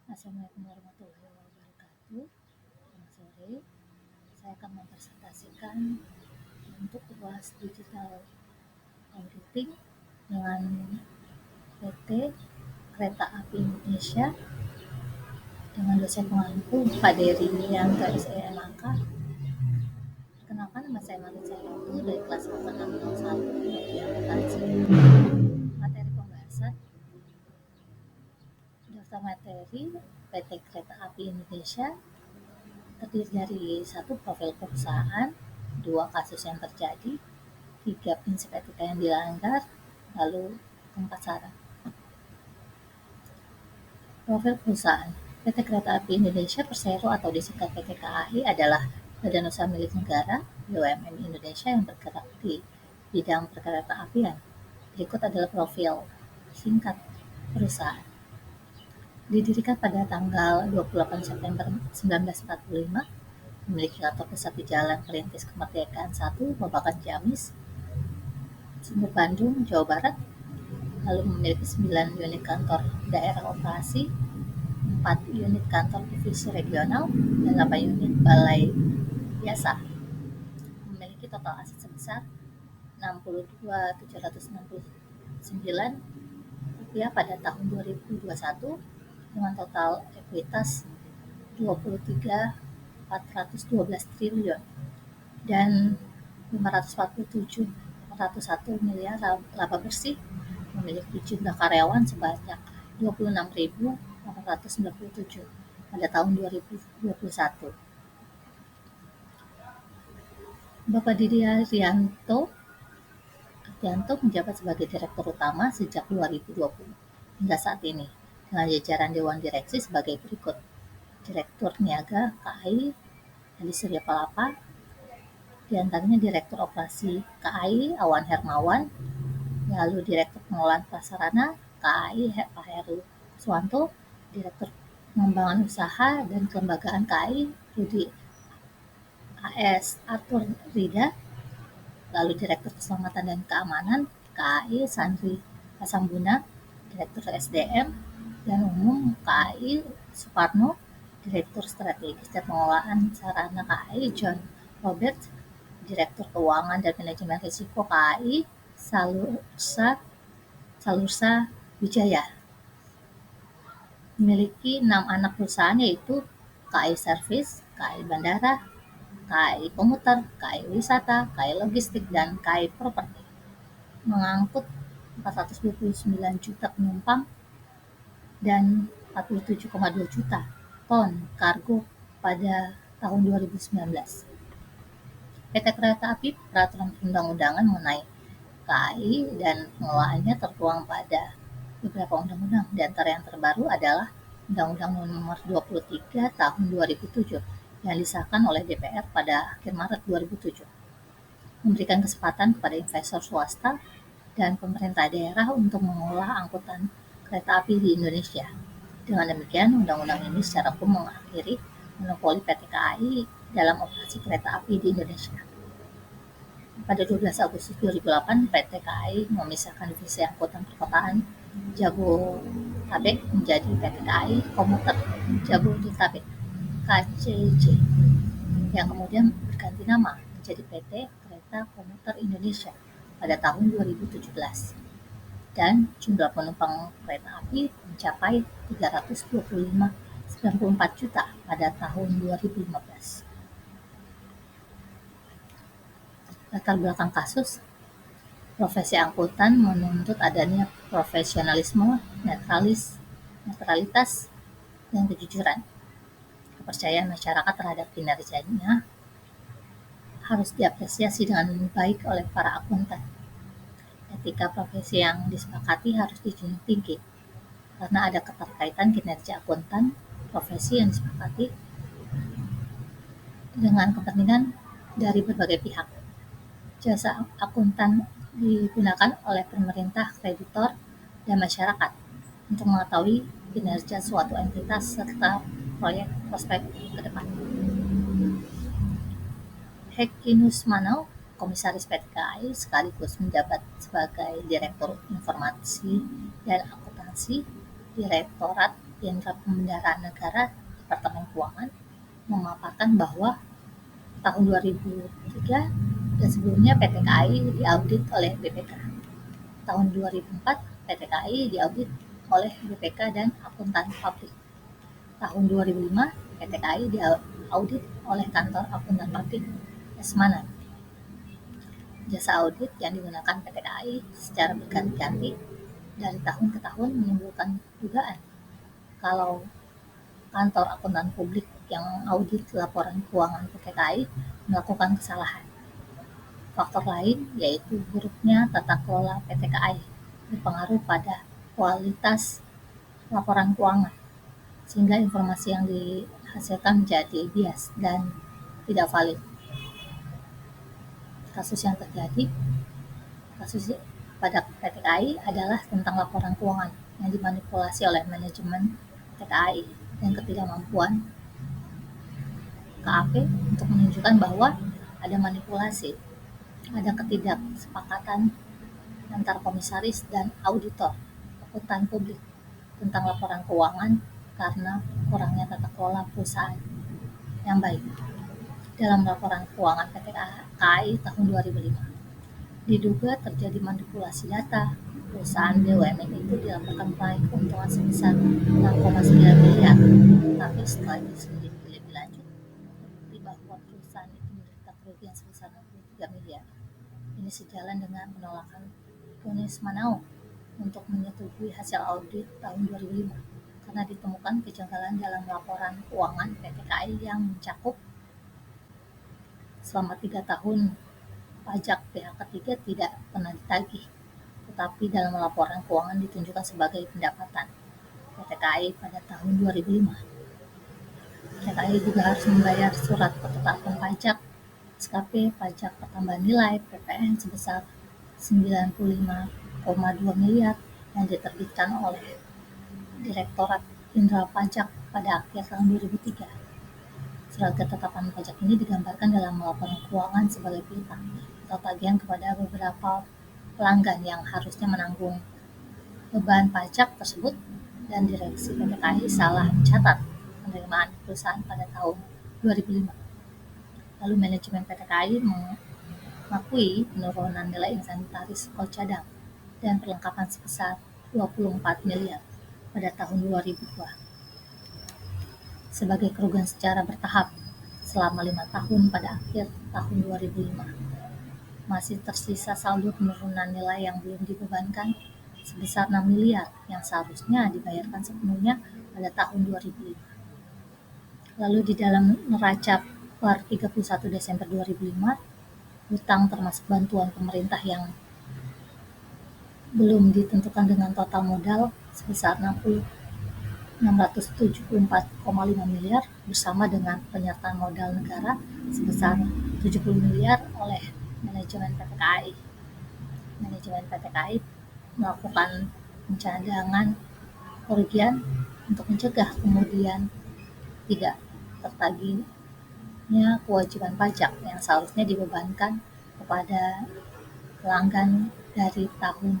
Assalamualaikum warahmatullahi wabarakatuh. Selamat sore. Saya akan mempresentasikan untuk UAS Digital Auditing dengan PT Kereta Api Indonesia dengan dosen pengampu Pak Dery Yanto SEMAK. Perkenalkan, nama saya Marisa Yanto dari kelas 8601 Teknologi Akuntansi. Materi pembahasan daftar materi PT Kereta Api Indonesia terdiri dari 1. Profil perusahaan, 2. Kasus yang terjadi, 3. Prinsip etika yang dilanggar, lalu 4. Saran. Profil perusahaan PT Kereta Api Indonesia Persero atau disingkat PT KAI adalah badan usaha milik negara BUMN Indonesia yang bergerak di bidang perkereta apian. Berikut adalah profil singkat perusahaan. Didirikan pada tanggal 28 September 1945, memiliki kantor pusat di Jalan Perintis Kemerdekaan 1, Babakan Ciamis, Sumber Bandung, Jawa Barat. Lalu memiliki 9 unit kantor daerah operasi, 4 unit kantor divisi regional, dan 8 unit balai biasa. Memiliki total aset sebesar Rp62.769 pada tahun 2021 dengan total ekuitas Rp23.412 triliun dan Rp547.401 miliar laba bersih, memiliki jumlah karyawan sebanyak 26.897 pada tahun 2021. Bapak Didi Arianto menjabat sebagai Direktur Utama sejak 2020 hingga saat ini dengan jajaran Dewan Direksi sebagai berikut. Direktur Niaga KAI Hadi Surya Palapa, di antaranya Direktur Operasi KAI Awan Hermawan, lalu Direktur Pengelolaan Prasarana KAI Pak Heru Suwanto, Direktur Pengembangan Usaha dan Kelembagaan KAI Rudi AS Arthur Rida, lalu Direktur Keselamatan dan Keamanan KAI Sandri Pasambuna, Direktur SDM dan Umum KAI Suparno, Direktur Strategis dan Pengelolaan Sarana KAI John Robert, Direktur Keuangan dan Manajemen Risiko KAI Salursa Wijaya. Memiliki 6 anak perusahaan yaitu KAI Service, KAI Bandara, KAI Komuter, KAI Wisata, KAI Logistik, dan KAI Properti. Mengangkut 429 juta penumpang dan 47,2 juta ton kargo pada tahun 2019. PT Kereta Api Peraturan Perundang-undangan mengenai KAI dan pengelolaannya tertuang pada beberapa undang-undang. Di antara yang terbaru adalah Undang-Undang Nomor 23 Tahun 2007 yang disahkan oleh DPR pada akhir Maret 2007, memberikan kesempatan kepada investor swasta dan pemerintah daerah untuk mengelola angkutan kereta api di Indonesia. Dengan demikian, undang-undang ini secara hukum mengakhiri monopoli PT KAI dalam operasi kereta api di Indonesia. Pada 12 Agustus 2008, PT KAI memisahkan divisi angkutan perkotaan Jabodetabek menjadi PT KAI Komuter Jabodetabek (KCJ), yang kemudian berganti nama menjadi PT Kereta Komuter Indonesia pada tahun 2017. Dan jumlah penumpang kereta api mencapai 325,94 juta pada tahun 2015. Latar belakang kasus, profesi angkutan menuntut adanya profesionalisme, netralitas, dan kejujuran. Kepercayaan masyarakat terhadap kinerjanya harus diapresiasi dengan baik oleh para akuntan. Etika profesi yang disepakati harus dijunjung tinggi, karena ada keterkaitan kinerja akuntan profesi yang disepakati dengan kepentingan dari berbagai pihak. Jasa akuntan digunakan oleh pemerintah, kreditor, dan masyarakat untuk mengetahui kinerja suatu entitas serta prospek ke depan. Hekinus Manau, Komisaris PT KAI sekaligus menjabat sebagai Direktur Informasi dan Akuntansi Direktorat Jenderal Pembendaraan Negara Departemen Keuangan memaparkan bahwa tahun 2003 dan sebelumnya PT KAI diaudit oleh BPK. Tahun 2004 PT KAI diaudit oleh BPK dan Akuntan Publik. Tahun 2005 PT KAI diaudit oleh Kantor Akuntan Publik Esmana. Jasa audit yang digunakan PT KAI secara berganti-ganti dari tahun ke tahun menimbulkan dugaan kalau kantor akuntan publik yang audit laporan keuangan PT KAI melakukan kesalahan. Faktor lain yaitu buruknya tata kelola PT KAI berpengaruh pada kualitas laporan keuangan, sehingga informasi yang dihasilkan menjadi bias dan tidak valid. Kasus yang terjadi pada PT KAI adalah tentang laporan keuangan yang dimanipulasi oleh manajemen PT KAI dan ketidakmampuan KAP untuk menunjukkan bahwa ada manipulasi, ada ketidaksepakatan antar komisaris dan auditor akuntan publik tentang laporan keuangan karena kurangnya tata kelola perusahaan yang baik. Dalam laporan keuangan PT KAI tahun 2005, diduga terjadi manipulasi data. Perusahaan BUMN itu dilaporkan meraih keuntungan sebesar 6,9 miliar, tapi setelah diselidiki lebih lanjut, bahwa perusahaan itu menderita kerugian sebesar 63 miliar. Ini sejalan dengan penolakan Tunis Manao untuk menyetujui hasil audit tahun 2005 karena ditemukan kejanggalan dalam laporan keuangan PT KAI yang mencakup selama 3 tahun pajak pihak ketiga tidak pernah ditagih, tetapi dalam laporan keuangan ditunjukkan sebagai pendapatan PT KAI pada tahun 2005. PT KAI juga harus membayar surat ketetapan pajak, SKP, pajak pertambahan nilai, PPN sebesar 95,2 miliar yang diterbitkan oleh Direktorat Jenderal Pajak pada akhir tahun 2003. Surat ketetapan pajak ini digambarkan dalam laporan keuangan sebagai piutang atau tagihan kepada beberapa pelanggan yang harusnya menanggung beban pajak tersebut, dan direksi PT KAI salah mencatat penerimaan perusahaan pada tahun 2005. Lalu manajemen PT KAI mengakui penurunan nilai inventaris kol cadang dan perlengkapan sebesar 24 miliar pada tahun 2002 sebagai kerugian secara bertahap selama 5 tahun. Pada akhir tahun 2005 masih tersisa saldo penurunan nilai yang belum dibebankan sebesar 6 miliar yang seharusnya dibayarkan sepenuhnya pada tahun 2005. Lalu di dalam neraca per 31 Desember 2005, hutang termasuk bantuan pemerintah yang belum ditentukan dengan total modal sebesar 674,5 miliar bersama dengan penyertaan modal negara sebesar 70 miliar oleh manajemen PT KAI. Manajemen PT KAI melakukan pencadangan kerugian untuk mencegah kemudian tidak tertagihnya kewajiban pajak yang seharusnya dibebankan kepada pelanggan dari tahun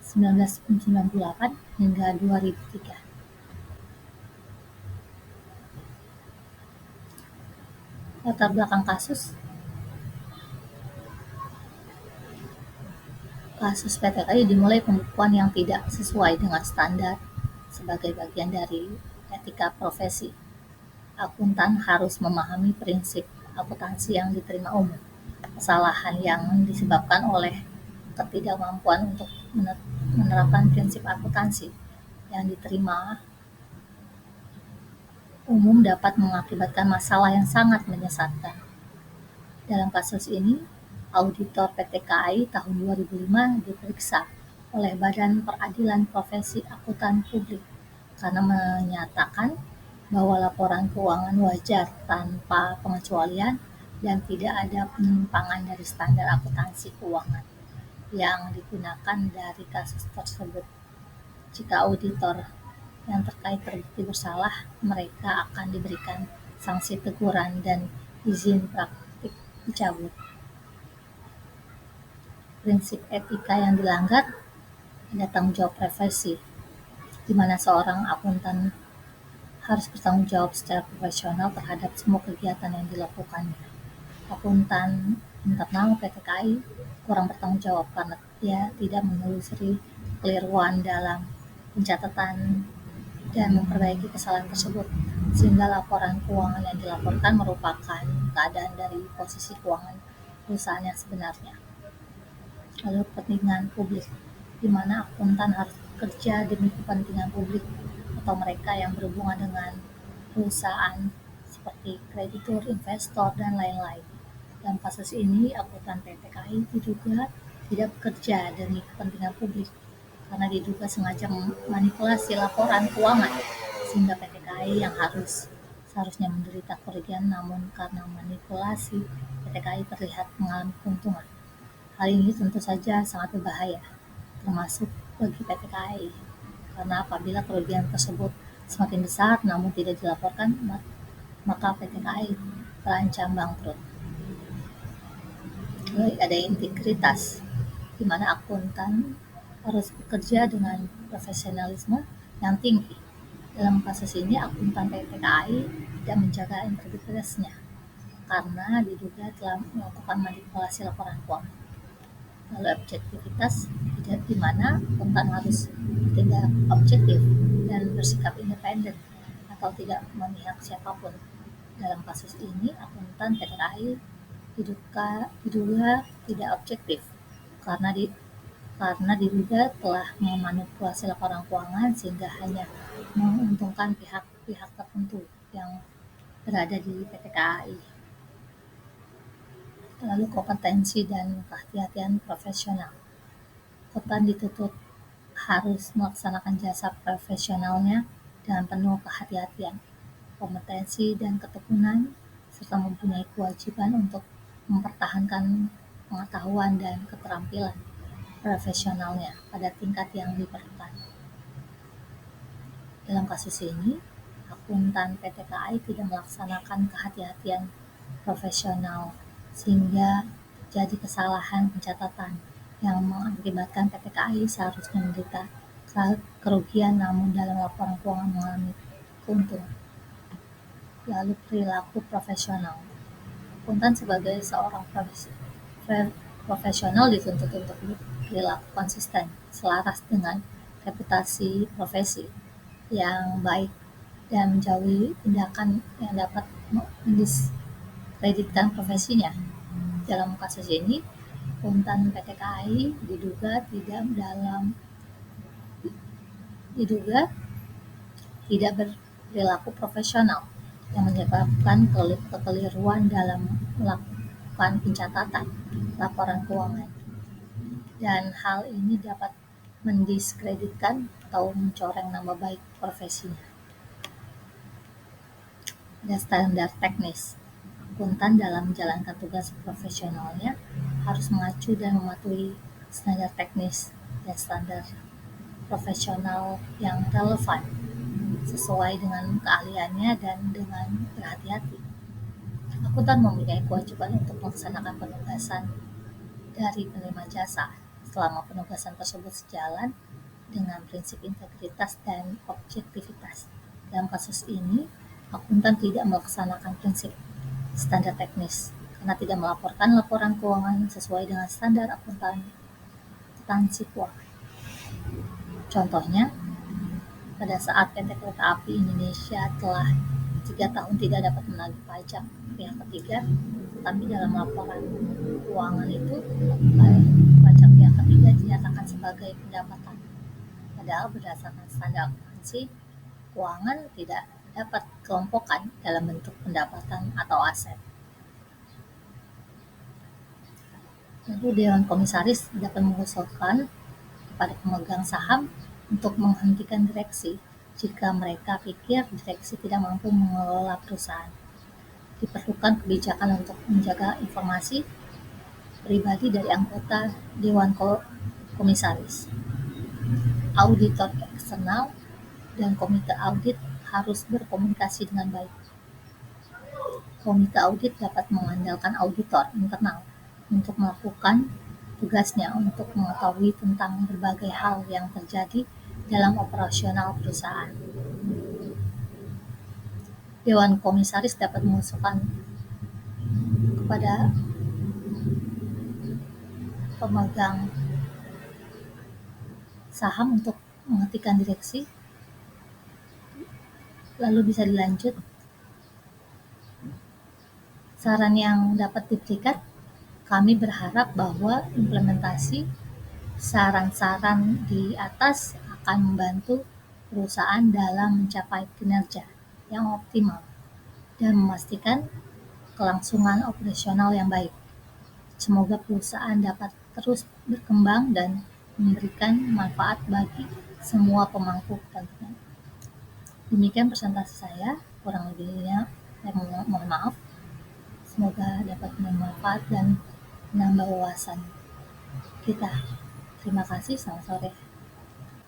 1998 hingga 2003. Latar belakang kasus PT KAI dimulai pembukuan yang tidak sesuai dengan standar sebagai bagian dari etika profesi. Akuntan harus memahami prinsip akuntansi yang diterima umum. Kesalahan yang disebabkan oleh ketidakmampuan untuk menerapkan prinsip akuntansi yang diterima umum dapat mengakibatkan masalah yang sangat menyesatkan. Dalam kasus ini, auditor PT KAI tahun 2005 diperiksa oleh Badan Peradilan Profesi Akuntan Publik karena menyatakan bahwa laporan keuangan wajar tanpa pengecualian dan tidak ada penyimpangan dari standar akuntansi keuangan yang digunakan dari kasus tersebut. Jika auditor yang terkait terbukti bersalah, mereka akan diberikan sanksi teguran dan izin praktik dicabut. Prinsip etika yang dilanggar, ada tanggung jawab privasi. di mana seorang akuntan harus bertanggung jawab secara profesional terhadap semua kegiatan yang dilakukannya. Akuntan internal PT KAI kurang bertanggung jawab karena dia tidak menelusuri kekeliruan dalam pencatatan dan memperbaiki kesalahan tersebut, sehingga laporan keuangan yang dilaporkan merupakan keadaan dari posisi keuangan perusahaan yang sebenarnya. Lalu kepentingan publik, di mana akuntan harus bekerja demi kepentingan publik atau mereka yang berhubungan dengan perusahaan seperti kreditur, investor, dan lain-lain. Dalam kasus ini, akuntan PT KAI diduga tidak bekerja demi kepentingan publik karena diduga sengaja memanipulasi laporan keuangan, sehingga PT KAI yang seharusnya menderita kerugian, namun karena manipulasi, PT KAI terlihat mengalami keuntungan. Hal ini tentu saja sangat berbahaya, termasuk bagi PT KAI, karena apabila kerugian tersebut semakin besar namun tidak dilaporkan, maka PT KAI terancam bangkrut. Lalu ada integritas, di mana akuntan harus bekerja dengan profesionalisme yang tinggi. Dalam kasus ini, akuntan PT KAI tidak menjaga integritasnya karena diduga telah melakukan manipulasi laporan keuangan. Lalu objektivitas, di mana akuntan harus tidak objektif dan bersikap independen atau tidak memihak siapapun. Dalam kasus ini, akuntan PT KAI diduga tidak objektif karena diduga telah memanipulasi laporan keuangan sehingga hanya menguntungkan pihak-pihak tertentu yang berada di PT KAI. Lalu kompetensi dan kehati-hatian profesional. Akuntan dituntut harus melaksanakan jasa profesionalnya dengan penuh kehati-hatian, kompetensi dan ketekunan, serta mempunyai kewajiban untuk mempertahankan pengetahuan dan keterampilan profesionalnya pada tingkat yang diperlukan. Dalam kasus ini, akuntan PT KAI tidak melaksanakan kehati-hatian profesional sehingga terjadi kesalahan pencatatan yang mengakibatkan PT KAI seharusnya menderita kerugian namun dalam laporan keuangan mengalami keuntungan. Lalu perilaku profesional. Akuntan sebagai seorang profesional dituntut untuk berperilaku konsisten, selaras dengan reputasi profesi yang baik dan menjauhi tindakan yang dapat mendiskreditkan profesinya. Dalam kasus ini, akuntan PT KAI diduga tidak berperilaku profesional yang menyebabkan kekeliruan dalam melakukan pencatatan laporan keuangan, dan hal ini dapat mendiskreditkan atau mencoreng nama baik profesinya. Ada standar teknis. Akuntan dalam menjalankan tugas profesionalnya harus mengacu dan mematuhi standar teknis dan standar profesional yang relevan sesuai dengan keahliannya dan dengan berhati-hati. Akuntan mempunyai kewajiban untuk melaksanakan penugasan dari penerima jasa selama penugasan tersebut sejalan dengan prinsip integritas dan objektivitas. Dalam kasus ini, akuntan tidak melaksanakan prinsip standar teknis karena tidak melaporkan laporan keuangan sesuai dengan standar akuntansi keuangan. Contohnya, pada saat PT Kereta Api Indonesia telah 3 tahun tidak dapat menagih pajak pihak ketiga, tapi dalam laporan keuangan itu pajak pihak ketiga dinyatakan sebagai pendapatan. Padahal berdasarkan standar akuntansi keuangan tidak dapat kelompokkan dalam bentuk pendapatan atau aset. Lalu Dewan Komisaris dapat mengusulkan kepada pemegang saham untuk menghentikan direksi jika mereka pikir direksi tidak mampu mengelola perusahaan. Diperlukan kebijakan untuk menjaga informasi pribadi dari anggota Dewan Komisaris. Auditor eksternal dan komite audit harus berkomunikasi dengan baik. Komite audit dapat mengandalkan auditor internal untuk melakukan tugasnya untuk mengetahui tentang berbagai hal yang terjadi dalam operasional perusahaan. Dewan komisaris dapat mengusulkan kepada pemegang saham untuk menghentikan direksi, lalu bisa dilanjut. Saran yang dapat diberikan, kami berharap bahwa implementasi saran-saran di atas akan membantu perusahaan dalam mencapai kinerja yang optimal dan memastikan kelangsungan operasional yang baik. Semoga perusahaan dapat terus berkembang dan memberikan manfaat bagi semua pemangku kepentingan. Demikian presentasi saya, kurang lebihnya saya mohon maaf. Semoga dapat bermanfaat dan menambah wawasan kita. Terima kasih, selamat sore.